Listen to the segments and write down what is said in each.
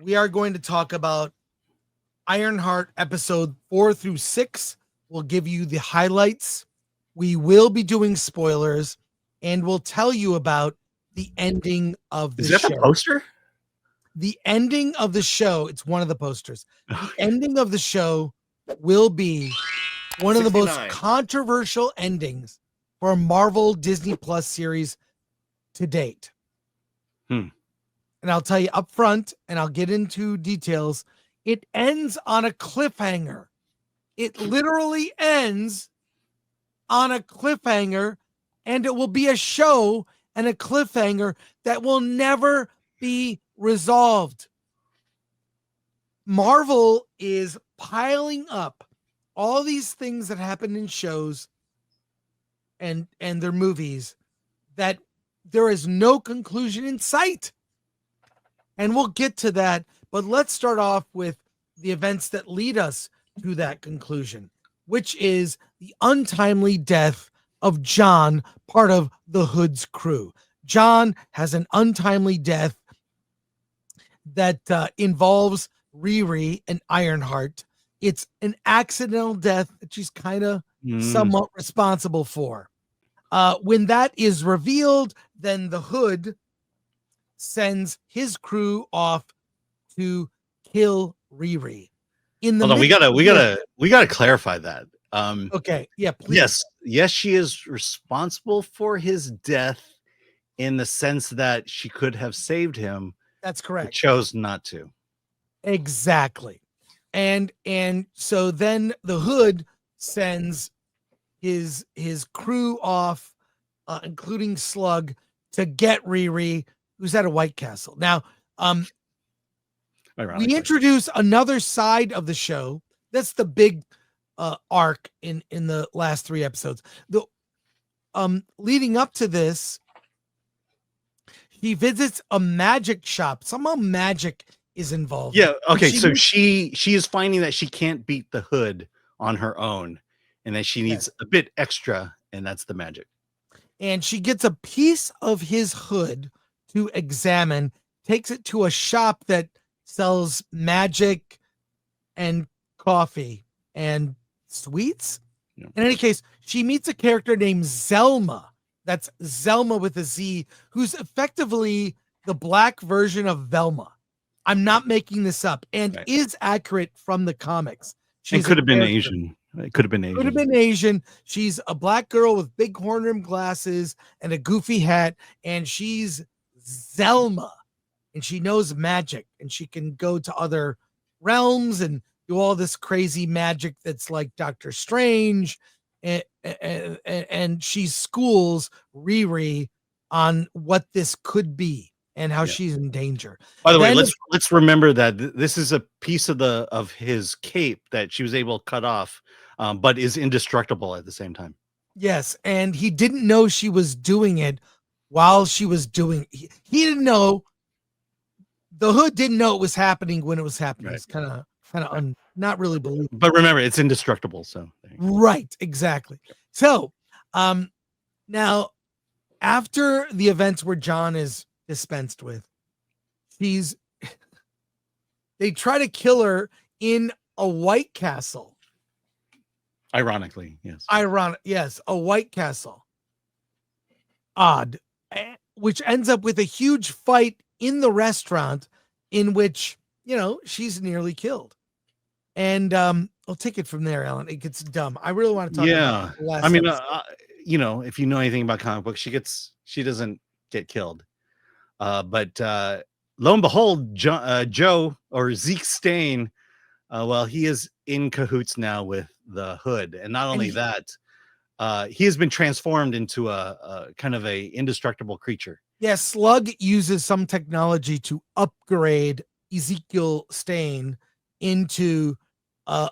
we are going to talk about Ironheart episode 4 through 6. We'll give you the highlights. We will be doing spoilers, and we'll tell you about the ending of the Is that show. the poster? The ending of the show, it's one of the posters. The ending of the show will be one of the most 69. controversial endings for a Marvel Disney Plus series to date. Hmm. And I'll tell you up front, and I'll get into details. It ends on a cliffhanger. It literally ends on a cliffhanger, and it will be a show and a cliffhanger that will never be resolved. Marvel is piling up all these things that happen in shows and their movies that there is no conclusion in sight. And we'll get to that, but let's start off with the events that lead us to that conclusion, which is the untimely death of John, part of the Hood's crew. John has an untimely death that involves Riri and Ironheart. It's an accidental death that she's kind of somewhat responsible for. When that is revealed, then the Hood sends his crew off to kill Riri. Hold on, we gotta clarify that. Okay, yeah, please. Yes, she is responsible for his death in the sense that she could have saved him. That's correct. But chose not to. Exactly. And so then the Hood sends his crew off, including Slug, to get Riri, who's at a White Castle. Now, we introduce another side of the show. That's the big arc in the last 3 episodes. The leading up to this, he visits a magic shop. Somehow magic is involved. Yeah. Okay. So she is finding that she can't beat the Hood on her own, and that she needs a bit extra, and that's the magic. And she gets a piece of his hood to examine, takes it to a shop that sells magic and coffee and sweets. Yeah. In any case, she meets a character named Zelma. That's Zelma with a Z, who's effectively the black version of Velma. I'm not making this up, and is accurate from the comics. She could have been Asian. It could have been Asian. Could have been Asian. She's a black girl with big horn rimmed glasses and a goofy hat, and she's Zelma, and she knows magic, and she can go to other realms and do all this crazy magic that's like Doctor Strange, and she schools Riri on what this could be and how she's in danger. By the way, let's remember that this is a piece of his cape that she was able to cut off, but is indestructible at the same time. Yes, and he didn't know she was doing it while she was doing. He didn't know. The Hood didn't know it was happening when it was happening. Right. It's kind of not really believable. But remember, it's indestructible. So right, exactly. So, now after the events where John is dispensed with, they try to kill her in a White Castle. Ironically, yes. Yes, a White Castle. Odd, which ends up with a huge fight in the restaurant in which, she's nearly killed. And I'll take it from there, Alan. It gets dumb. I really want to talk about the last episode. If you know anything about comic books, she doesn't get killed. But lo and behold, Joe or Zeke Stain, he is in cahoots now with the Hood. And not only that, he has been transformed into a kind of a indestructible creature. Yes, Slug uses some technology to upgrade Ezekiel Stain into a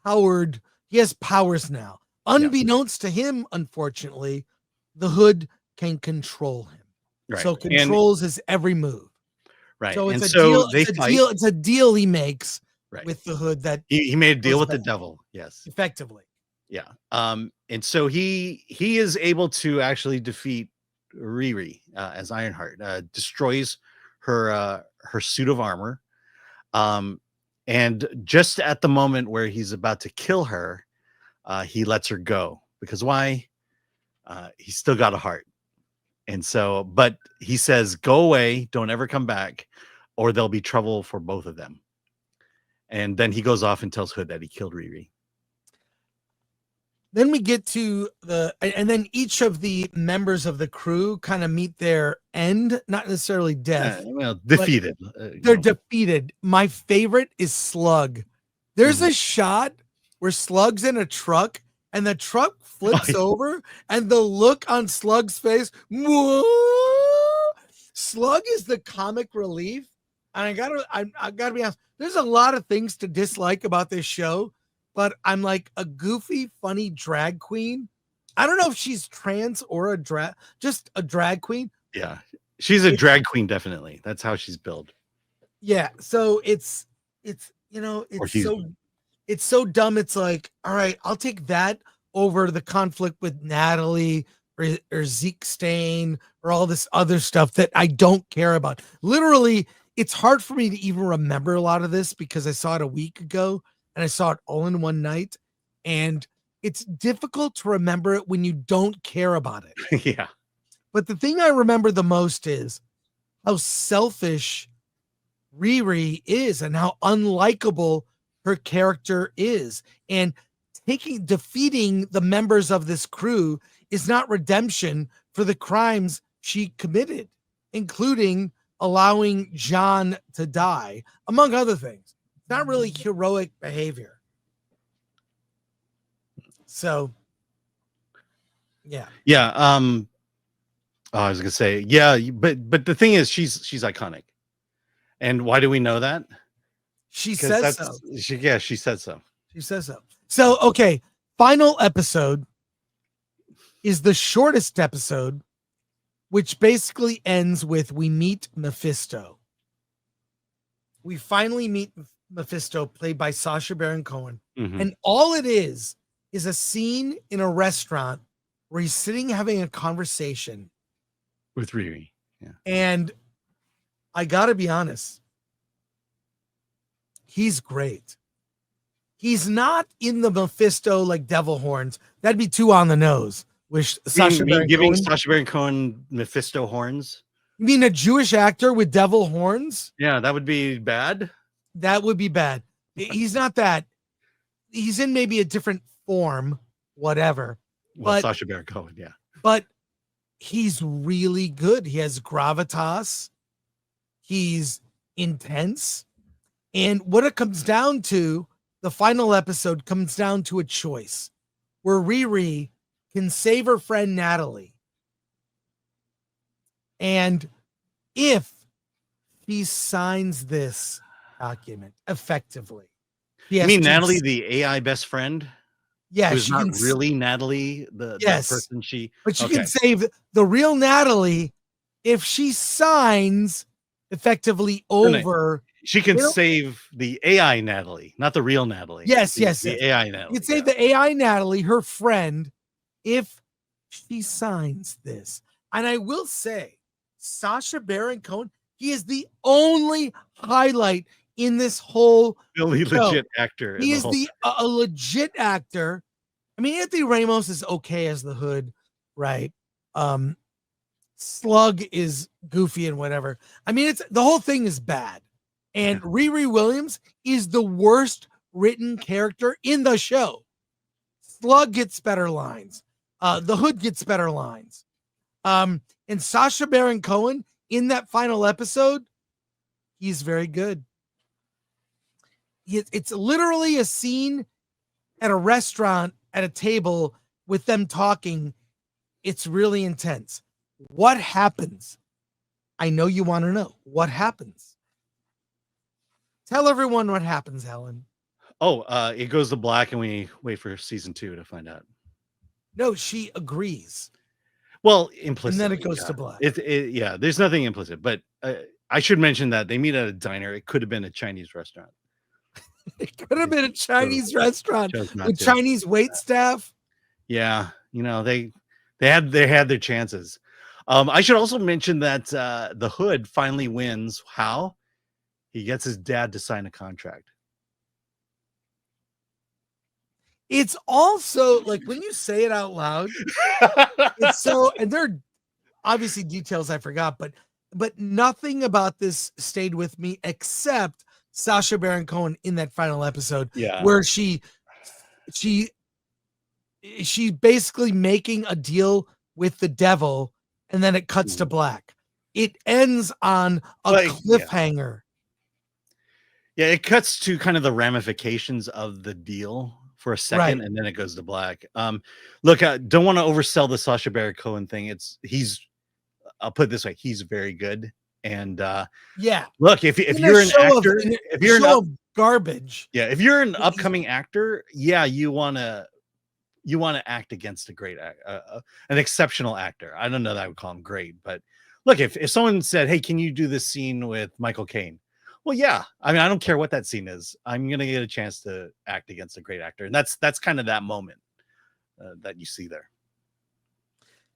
powered. He has powers now. Unbeknownst to him, unfortunately, the Hood can control him. Right. So controls his every move. Right. So it's deal. It's a deal he makes with the Hood that he made a deal with the devil. Yes. Effectively. Yeah. And so he is able to actually defeat Riri as Ironheart, destroys her suit of armor. And just at the moment where he's about to kill her, he lets her go because why? He's still got a heart. And so, but he says, go away, don't ever come back, or there'll be trouble for both of them. And then he goes off and tells Hood that he killed Riri. Then we get to and then each of the members of the crew kind of meet their end, not necessarily death. Well, defeated. They're defeated. My favorite is Slug. There's a shot where Slug's in a truck and the truck flips over and the look on Slug's face. Whoa! Slug is the comic relief. And I gotta be honest, there's a lot of things to dislike about this show, but I'm like a goofy, funny drag queen. I don't know if she's trans or just a drag queen. Yeah, she's a drag queen, definitely. That's how she's billed. Yeah, so it's so dumb. It's like, all right, I'll take that over the conflict with Natalie or Zeke Stain or all this other stuff that I don't care about. Literally, it's hard for me to even remember a lot of this because I saw it a week ago and I saw it all in one night. And it's difficult to remember it when you don't care about it. Yeah. But the thing I remember the most is how selfish Riri is and how unlikable her character is. And defeating the members of this crew is not redemption for the crimes she committed, including allowing John to die, among other things. It's not really heroic behavior. So, yeah. Yeah. I was gonna say, yeah, but the thing is, she's iconic. And why do we know that? She says so. She said so. She says so. So, okay, final episode is the shortest episode, which basically ends with we meet Mephisto. We finally meet Mephisto, played by Sacha Baron Cohen. Mm-hmm. And all it is a scene in a restaurant where he's sitting having a conversation with Riri. Yeah. And I got to be honest, he's great. He's not in the Mephisto like devil horns. That'd be too on the nose. Wish Sacha Baron giving Cohen? Sacha Baron Cohen Mephisto horns. You mean a Jewish actor with devil horns? Yeah, that would be bad. That would be bad. He's not that. He's in maybe a different form, whatever. Well, Sacha Baron Cohen, yeah. But he's really good. He has gravitas. He's intense. And what it comes down to, the final episode comes down to a choice where Riri can save her friend Natalie. And if he signs this document effectively. You mean Natalie, the AI best friend? Yeah, who's not really Natalie, the person she. But she can save the real Natalie if she signs effectively over. She can save the AI Natalie, not the real Natalie. Yes. The AI Natalie. You can save the AI Natalie, her friend, if she signs this. And I will say, Sacha Baron Cohen, he is the only highlight in this whole really legit actor. He is a legit actor. I mean, Anthony Ramos is okay as the Hood, right? Slug is goofy and whatever. I mean, the whole thing is bad. And Riri Williams is the worst written character in the show. Slug gets better lines. The Hood gets better lines. And Sacha Baron Cohen in that final episode, he's very good. It's literally a scene at a restaurant at a table with them talking. It's really intense. What happens? I know you want to know. What happens? Tell everyone what happens, Helen. Oh, it goes to black and we wait for season 2 to find out. No, she agrees. Well, implicit. And then it goes to black. Yeah, there's nothing implicit, but I should mention that they meet at a diner. It could have been a Chinese restaurant. It could have been a Chinese restaurant with Chinese wait staff. Yeah, they had their chances. I should also mention that the Hood finally wins. How? He gets his dad to sign a contract. It's also like when you say it out loud, it's so, and there are obviously details I forgot, but nothing about this stayed with me except Sacha Baron Cohen in that final episode Yeah. where she's basically making a deal with the devil, and then it cuts to black. It ends on a cliffhanger. Yeah, it cuts to kind of the ramifications of the deal for a second, Right. and then it goes to black. Look, I don't want to oversell the Sacha Baron Cohen thing. I'll put it this way, he's very good. And Yeah. look, if you're an actor, if you're of garbage. Yeah, if you're an upcoming actor, yeah, you want to act against a great an exceptional actor. I don't know that I would call him great, but look, if someone said, "Hey, can you do this scene with Michael Caine?" Well, yeah. I mean, I don't care what that scene is. I'm gonna get a chance to act against a great actor, and that's kind of that moment that you see there.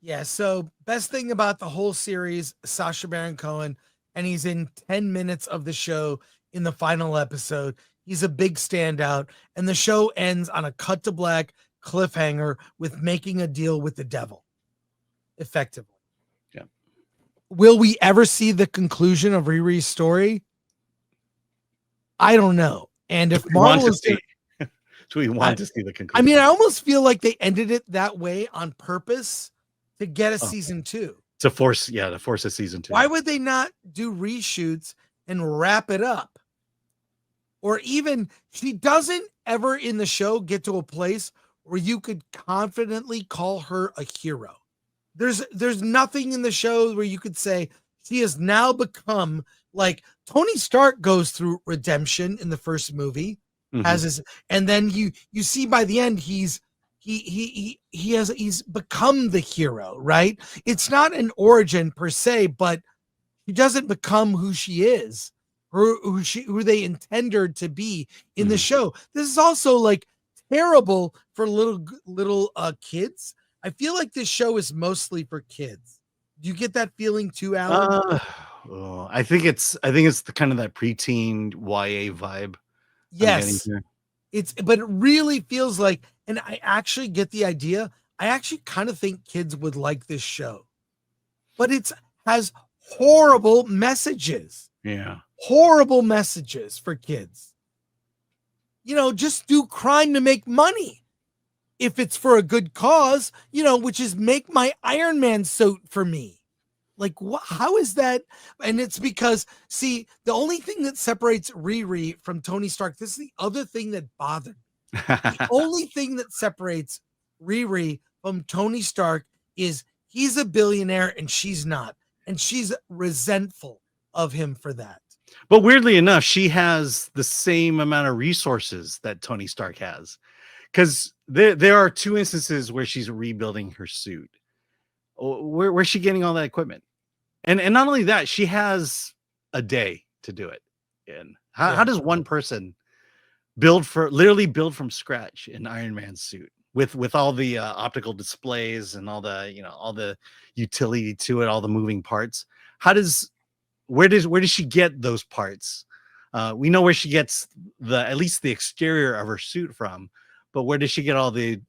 Yeah. So best thing about the whole series, Sacha Baron Cohen, and he's in 10 minutes of the show in the final episode. He's a big standout, and the show ends on a cut to black cliffhanger with making a deal with the devil. Effectively. Yeah. Will we ever see the conclusion of Riri's story? I don't know. And if Marvel is so we want to see the conclusion. I mean, I almost feel like they ended it that way on purpose to get a season 2. To force a season 2. Why would they not do reshoots and wrap it up? Or even she doesn't ever in the show get to a place where you could confidently call her a hero. There's nothing in the show where you could say she has now become like Tony Stark goes through redemption in the first movie, and then you see by the end he's become the hero, right? It's not an origin per se, but she doesn't become who she is, who they intend her to be in the show. This is also like terrible for little kids. I feel like this show is mostly for kids. Do you get that feeling too, Alan? I think it's the kind of that preteen YA vibe. Yes, but it really feels like, and I actually get the idea. I actually kind of think kids would like this show, but it has horrible messages. Yeah, horrible messages for kids. Just do crime to make money. If it's for a good cause, which is make my Iron Man suit for me. Like, how is that? And it's because, see, the only thing that separates Riri from Tony Stark, this is the other thing that bothered me. The only thing that separates Riri from Tony Stark is he's a billionaire and she's not. And she's resentful of him for that. But weirdly enough, she has the same amount of resources that Tony Stark has. Because there are 2 instances where she's rebuilding her suit. Where's she getting all that equipment? And not only that, she has a day to do it. And how does one person literally build from scratch an Iron Man suit with all the optical displays and all the utility to it, all the moving parts? Where does she get those parts? We know where she gets at least the exterior of her suit from, but where does she get all the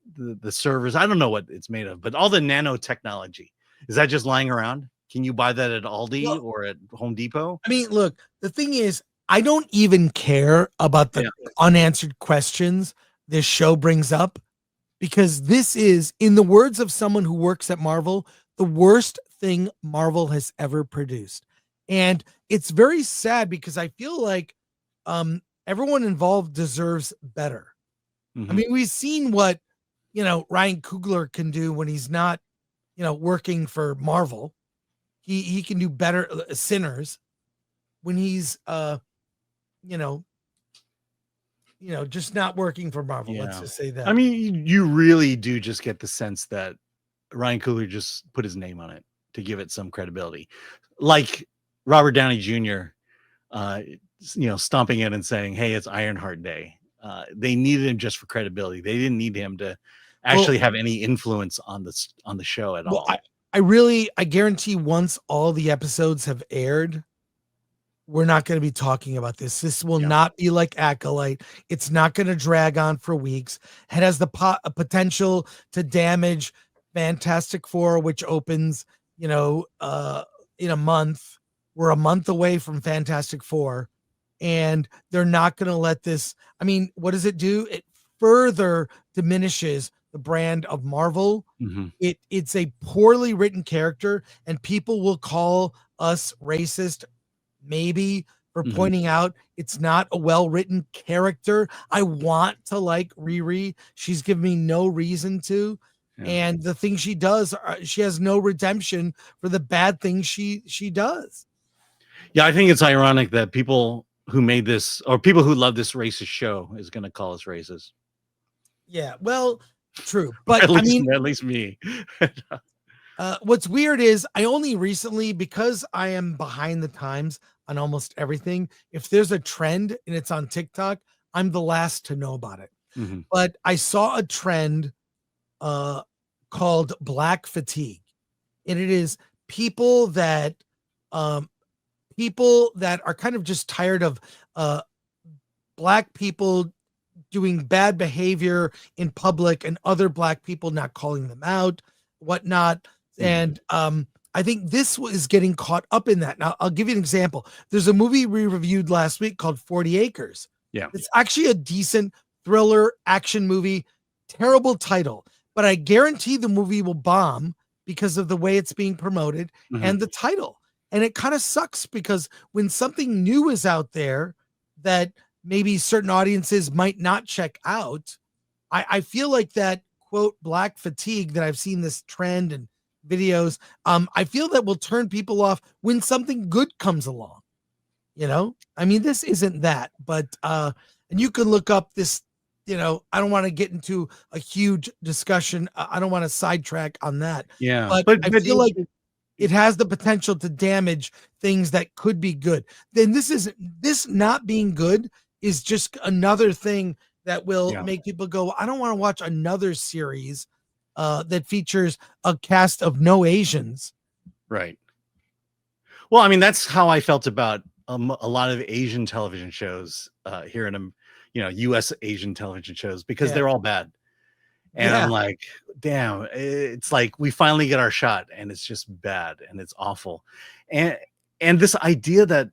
servers? I don't know what it's made of, but all the nanotechnology, is that just lying around? Can you buy that at Aldi or at Home Depot? I mean, look, the thing is, I don't even care about the unanswered questions this show brings up, because this is, in the words of someone who works at Marvel, the worst thing Marvel has ever produced. And it's very sad because I feel like everyone involved deserves better. I mean, we've seen what, Ryan Coogler can do when he's not, working for Marvel. He can do better. Sinners, when he's, just not working for Marvel. Yeah. Let's just say that. I mean, you really do just get the sense that Ryan Coogler just put his name on it to give it some credibility. Like Robert Downey Jr., stomping in and saying, "Hey, it's Ironheart Day." They needed him just for credibility. They didn't need him to actually have any influence on the show at all. I guarantee once all the episodes have aired, we're not going to be talking about this. This will not be like Acolyte. It's not going to drag on for weeks. It has the potential to damage Fantastic Four, which opens, in a month. We're a month away from Fantastic Four, and they're not going to let this. I mean, what does it do? It further diminishes the brand of Marvel. It's a poorly written character, and people will call us racist maybe for pointing out it's not a well-written character. I want to like Riri. She's given me no reason to. And the things she does, she has no redemption for the bad things she does. Yeah, I think it's ironic that people who made this, or people who love this racist show, is going to call us racist. Yeah, well, true. But at at least me. What's weird is I only recently, because I am behind the times on almost everything, if there's a trend and it's on TikTok, I'm the last to know about it. But I saw a trend called Black Fatigue. And it is people that are kind of just tired of Black people doing bad behavior in public and other Black people not calling them out, whatnot. And I think this is getting caught up in that. Now, I'll give you an example. There's a movie we reviewed last week called 40 Acres. Yeah. It's actually a decent thriller action movie. Terrible title, but I guarantee the movie will bomb because of the way it's being promoted and the title. And it kind of sucks because when something new is out there that maybe certain audiences might not check out, I feel like that quote Black fatigue that I've seen this trend and videos, I feel that will turn people off when something good comes along. I mean, this isn't that, but and you can look up this, I don't want to get into a huge discussion. I don't want to sidetrack on that. Yeah, but I feel like it has the potential to damage things that could be good. Then this not being good is just another thing that will make people go, I don't want to watch another series that features a cast of no Asians. Right. Well, I mean, that's how I felt about a lot of Asian television shows here in, U.S. Asian television shows, because they're all bad. And I'm like, damn, it's like we finally get our shot and it's just bad and it's awful. And this idea that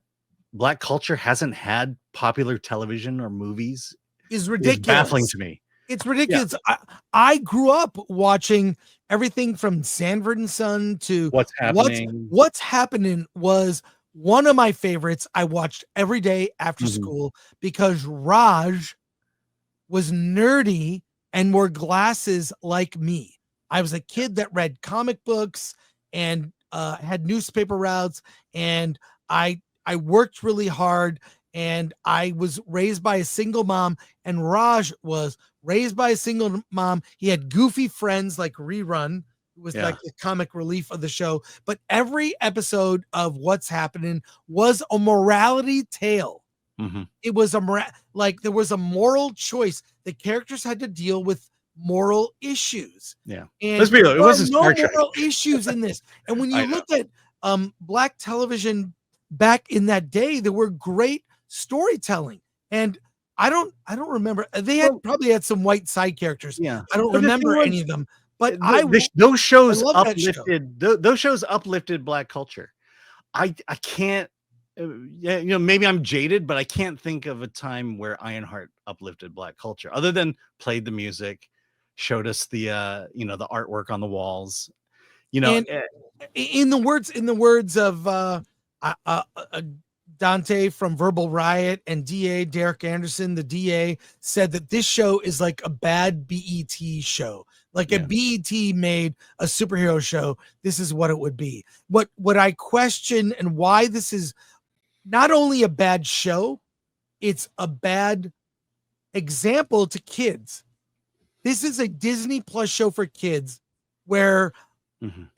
Black culture hasn't had popular television or movies is ridiculous. Is baffling to me. It's ridiculous. Yeah. I grew up watching everything from Sanford and Son to What's Happening. What's Happening was one of my favorites. I watched every day after school because Raj was nerdy and wore glasses like me. I was a kid that read comic books and had newspaper routes, and I worked really hard, and I was raised by a single mom, and Raj was raised by a single mom. He had goofy friends like Rerun, who was like the comic relief of the show. But every episode of What's Happening was a morality tale. It was there was a moral choice. The characters had to deal with moral issues. Yeah. And let's be real, it wasn't no Star Trek. moral issues in this. And when you look at Black television back in that day, there were great storytelling. And I don't remember. They probably had some white side characters. Yeah. I don't remember any of them. But those shows uplifted those shows uplifted Black culture. I can't maybe I'm jaded, but I can't think of a time where Ironheart uplifted Black culture other than played the music, showed us the the artwork on the walls. And in the words of Dante from Verbal Riot and DA Derek Anderson, the DA, said that this show is like a bad BET show. Like a BET made a superhero show, this is what it would be. What I question and why this is not only a bad show, it's a bad example to kids. This is a Disney Plus show for kids where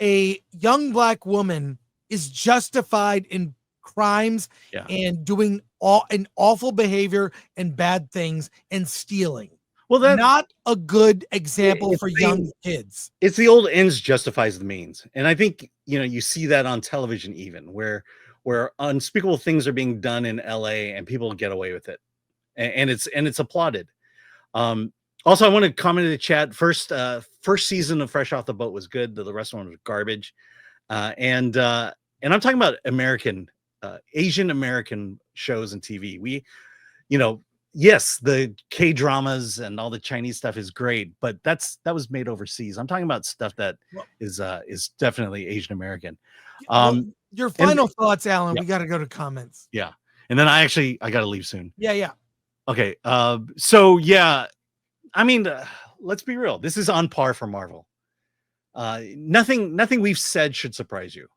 a young Black woman is justified in crimes and doing an awful behavior and bad things and stealing. Well, that not a good example for young kids. it's the old ends justifies the means, and I think you see that on television even where unspeakable things are being done in LA and people get away with it, and it's applauded. Also, I want to comment in the chat. First season of Fresh Off the Boat was good. The rest of one was garbage, and I'm talking about Asian American shows and TV. Yes, the K dramas and all the Chinese stuff is great, but that was made overseas. I'm talking about stuff that Well, is definitely Asian American. well, your final thoughts, Alan. Yeah. We got to go to comments. Yeah, and then I got to leave soon. Yeah. Okay. So yeah, I mean, let's be real. This is on par for Marvel. Nothing we've said should surprise you.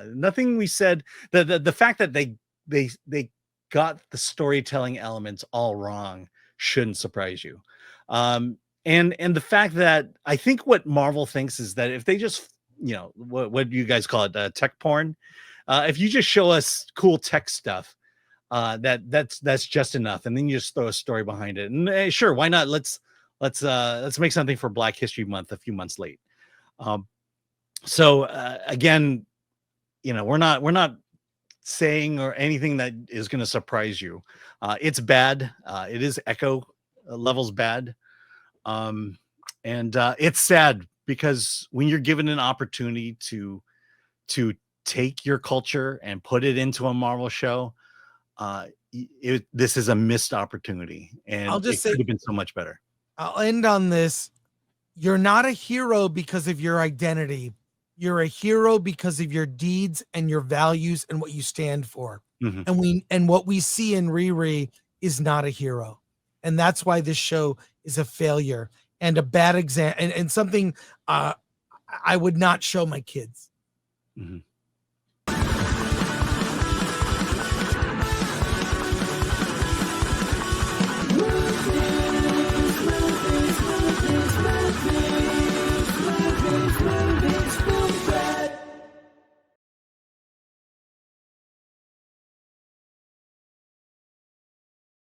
Nothing we said. The fact that they got the storytelling elements all wrong shouldn't surprise you. And the fact that I think what Marvel thinks is that if they just, what do you guys call it, tech porn? If you just show us cool tech stuff, that's just enough, and then you just throw a story behind it. And sure, why not? Let's make something for Black History Month a few months late. So again, we're not saying or anything that is going to surprise you. It's bad. It is echo levels bad. And it's sad because when you're given an opportunity to take your culture and put it into a Marvel show, this is a missed opportunity, and I'll just it could have been so much better. I'll end on this. You're not a hero because of your identity. You're a hero because of your deeds and your values and what you stand for. Mm-hmm. And what we see in Riri is not a hero. And that's why this show is a failure and a bad example and something I would not show my kids. Mm-hmm.